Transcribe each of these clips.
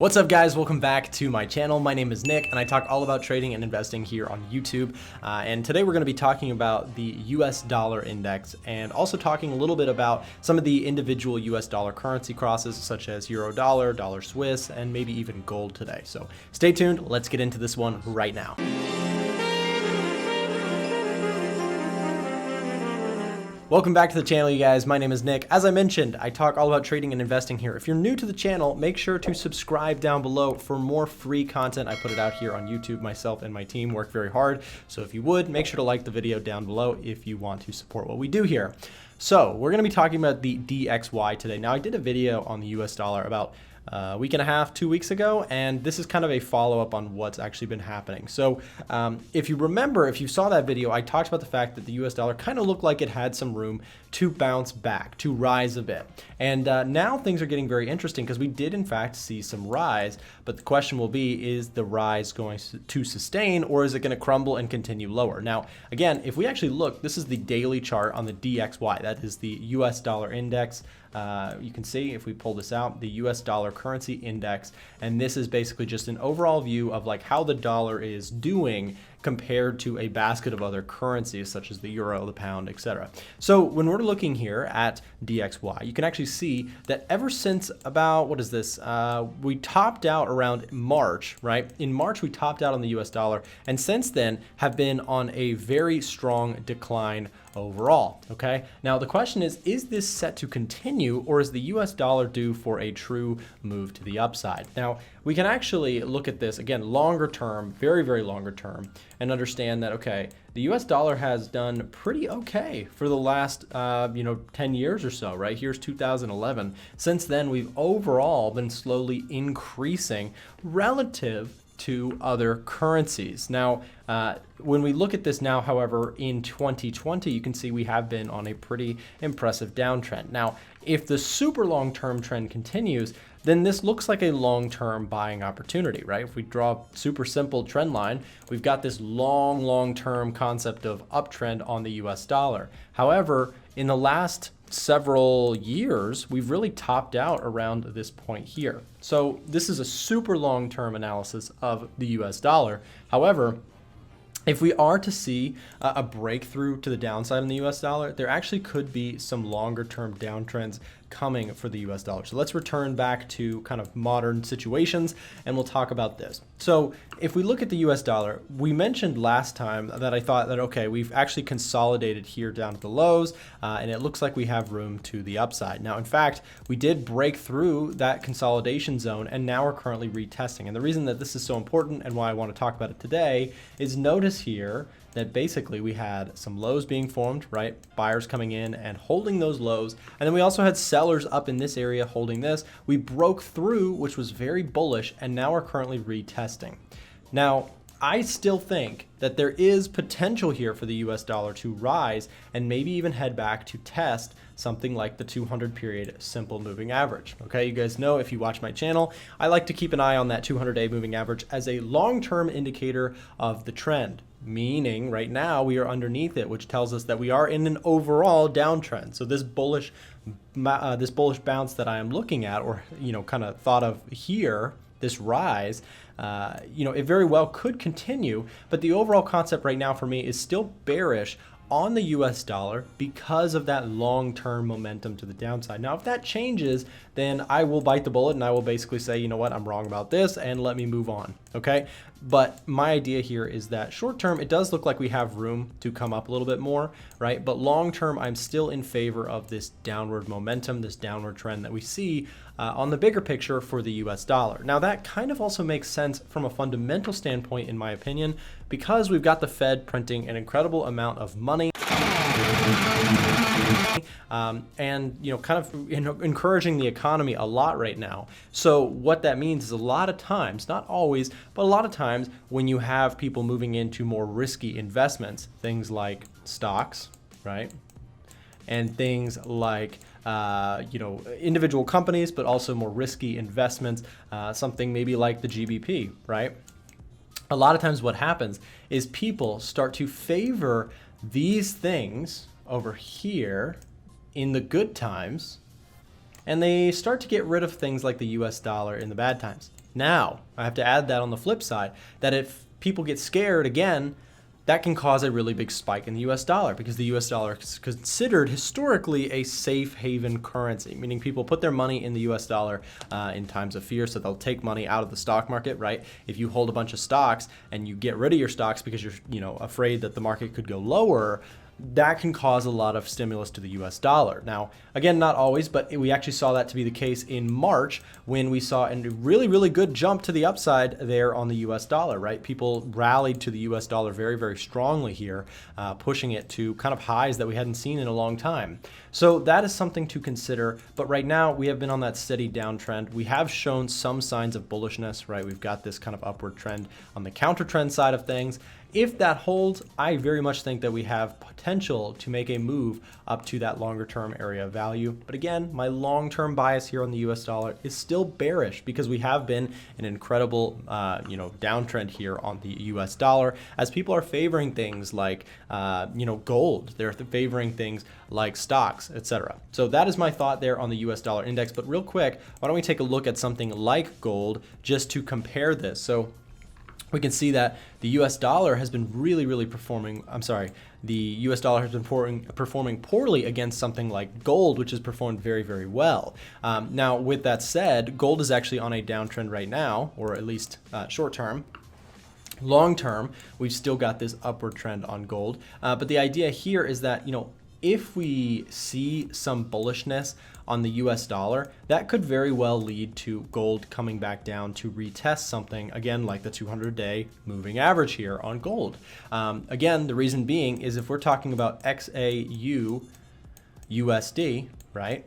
What's up guys, welcome back to my channel. My name is Nick and I talk all about trading and investing here on YouTube. And today we're going to be talking about the US dollar index and also talking a little bit about some of the individual US dollar currency crosses such as Euro dollar, dollar Swiss, and maybe even gold today. So stay tuned, let's get into this one right now. Welcome back to the channel, you guys. My name is Nick. As I mentioned, I talk all about trading and investing here. If you're new to the channel, make sure to subscribe down below for more free content. I put it out here on YouTube. Myself and my team work very hard. So if you would, make sure to like the video down below if you want to support what we do here. So we're going to be talking about the DXY today. Now, I did a video on the US dollar about a week and a half, 2 weeks ago, and this is kind of a follow-up on what's actually been happening. So if you remember, if you saw that video, I talked about the fact that the US dollar kind of looked like it had some room to bounce back, to rise a bit. And now things are getting very interesting because we did in fact see some rise, but the question will be, is the rise going to sustain or is it going to crumble and continue lower? Now, again, if we actually look, this is the daily chart on the DXY, that is the US dollar index. You can see if we pull this out, the US dollar currency index, and this is basically just an overall view of like how the dollar is doing compared to a basket of other currencies such as the euro, the pound, etc. So when we're looking here at DXY, you can actually see that ever since about, what is this? We topped out around March, right? In March, we topped out on the US dollar, and since then have been on a very strong decline overall, okay? Now the question is this set to continue or is the US dollar due for a true move to the upside? Now, we can actually look at this, again, longer term, very, very longer term, and understand that, okay, the US dollar has done pretty okay for the last, 10 years or so, right? Here's 2011. Since then, we've overall been slowly increasing relative to other currencies. Now, when we look at this now, however, in 2020, you can see we have been on a pretty impressive downtrend. Now, if the super long-term trend continues, then this looks like a long-term buying opportunity, right? If we draw a super simple trend line, we've got this long-term concept of uptrend on the US dollar. However, in the last several years, we've really topped out around this point here. So this is a super long-term analysis of the US dollar. However, if we are to see a breakthrough to the downside in the US dollar, there actually could be some longer term downtrends coming for the US dollar. So let's return back to kind of modern situations and we'll talk about this. So if we look at the US dollar, we mentioned last time that I thought that, okay, we've actually consolidated here down to the lows and it looks like we have room to the upside. Now, in fact, we did break through that consolidation zone and now we're currently retesting. And the reason that this is so important and why I want to talk about it today is notice here that basically we had some lows being formed, right? Buyers coming in and holding those lows. And then we also had sellers up in this area holding this. We broke through, which was very bullish, and now we're currently retesting. Now, I still think that there is potential here for the US dollar to rise and maybe even head back to test something like the 200 period simple moving average. Okay, you guys know if you watch my channel, I like to keep an eye on that 200-day moving average as a long-term indicator of the trend. Meaning right now we are underneath it, which tells us that we are in an overall downtrend. So this bullish bounce that I am looking at, or kind of thought of here, this rise, it very well could continue, but the overall concept right now for me is still bearish on the US dollar because of that long-term momentum to the downside. Now, if that changes, then I will bite the bullet and I will basically say, you know what, I'm wrong about this and let me move on, okay? But my idea here is that short-term, it does look like we have room to come up a little bit more, right? But long-term, I'm still in favor of this downward momentum, this downward trend that we see on the bigger picture for the US dollar. Now, that kind of also makes sense from a fundamental standpoint, in my opinion, because we've got the Fed printing an incredible amount of money and kind of encouraging the economy a lot right now. So what that means is a lot of times, not always, but a lot of times when you have people moving into more risky investments, things like stocks, right? And things like individual companies, but also more risky investments, something maybe like the GBP, right? A lot of times what happens is people start to favor these things over here in the good times, and they start to get rid of things like the US dollar in the bad times. Now, I have to add that on the flip side, that if people get scared again, that can cause a really big spike in the US dollar, because the US dollar is considered historically a safe haven currency, meaning people put their money in the US dollar in times of fear, so they'll take money out of the stock market, right? If you hold a bunch of stocks and you get rid of your stocks because you're afraid that the market could go lower, that can cause a lot of stimulus to the US dollar. Now, again, not always, but we actually saw that to be the case in March when we saw a really, really good jump to the upside there on the US dollar, right? People rallied to the US dollar very, very strongly here, pushing it to kind of highs that we hadn't seen in a long time. So that is something to consider. But right now, we have been on that steady downtrend. We have shown some signs of bullishness, right? We've got this kind of upward trend on the counter trend side of things. If that holds, I very much think that we have potential to make a move up to that longer term area of value. But again, my long-term bias here on the US dollar is still bearish, because we have been an incredible downtrend here on the US dollar, as people are favoring things like gold. They're favoring things like stocks, etc. So that is my thought there on the US dollar index. But real quick, why don't we take a look at something like gold just to compare this? So we can see that the US dollar has been really performing, the US dollar has been performing poorly against something like gold, which has performed very well. Now, with that said, gold is actually on a downtrend right now, or at least short term. Long term, we've still got this upward trend on gold. But the idea here is that, if we see some bullishness on the US dollar, that could very well lead to gold coming back down to retest something, again, like the 200-day moving average here on gold. Again, the reason being is if we're talking about XAU USD, right,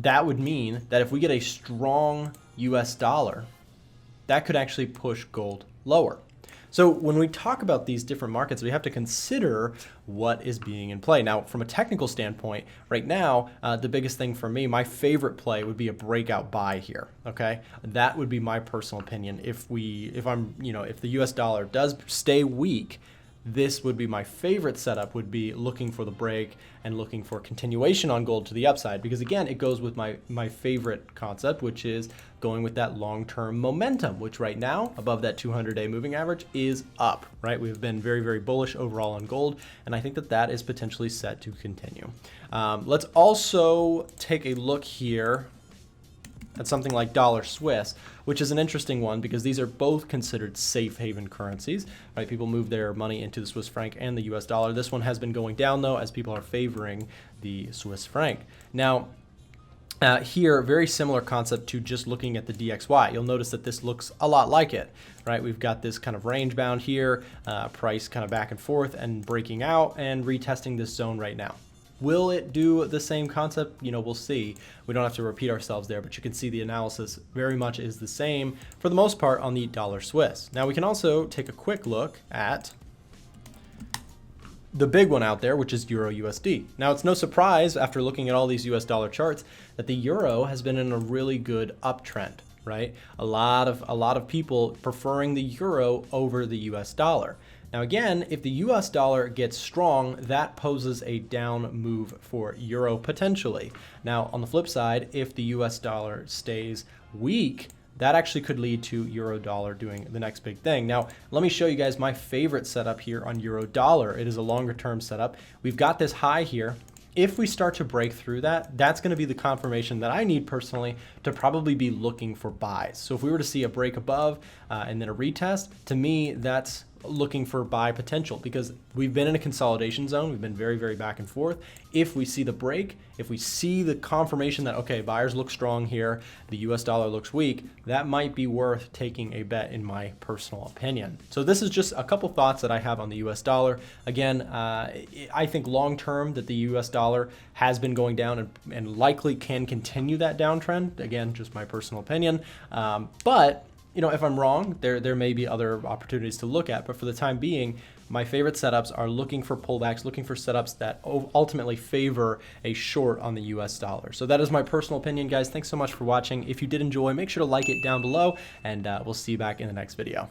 that would mean that if we get a strong US dollar, that could actually push gold lower. So when we talk about these different markets, we have to consider what is being in play. Now, from a technical standpoint, right now, the biggest thing for me, my favorite play would be a breakout buy here. Okay, that would be my personal opinion. If the US dollar does stay weak, this would be my favorite setup, would be looking for the break and looking for continuation on gold to the upside, because again, it goes with my favorite concept, which is going with that long-term momentum, which right now, above that 200-day moving average, is up, right? We've been very bullish overall on gold, and I think that that is potentially set to continue. Let's also take a look here at something like dollar Swiss, which is an interesting one because these are both considered safe haven currencies, right? People move their money into the Swiss franc and the US dollar. This one has been going down though, as people are favoring the Swiss franc. Now, here, very similar concept to just looking at the DXY. You'll notice that this looks a lot like it, right? We've got this kind of range bound here, price kind of back and forth and breaking out and retesting this zone right now. Will it do the same concept? We'll see. We don't have to repeat ourselves there, but you can see the analysis very much is the same for the most part on the dollar Swiss. Now we can also take a quick look at the big one out there, which is Euro USD. Now, it's no surprise after looking at all these US dollar charts that the euro has been in a really good uptrend, right? A lot of people preferring the euro over the US dollar. Now again, if the US dollar gets strong, that poses a down move for euro potentially. Now on the flip side, if the US dollar stays weak, that actually could lead to euro dollar doing the next big thing. Now, let me show you guys my favorite setup here on euro dollar. It is a longer term setup. We've got this high here. If we start to break through that, that's going to be the confirmation that I need personally to probably be looking for buys. So if we were to see a break above and then a retest, to me, that's looking for buy potential, because we've been in a consolidation zone. We've been very back and forth. If we see the break, if we see the confirmation that, okay, buyers look strong here, the US dollar looks weak, that might be worth taking a bet in my personal opinion. So this is just a couple thoughts that I have on the US dollar. Again, I think long term that the US dollar has been going down and likely can continue that downtrend. Again, just my personal opinion. But if I'm wrong, there may be other opportunities to look at, but for the time being, my favorite setups are looking for pullbacks, looking for setups that ultimately favor a short on the US dollar. So that is my personal opinion, guys. Thanks so much for watching. If you did enjoy, make sure to like it down below, and we'll see you back in the next video.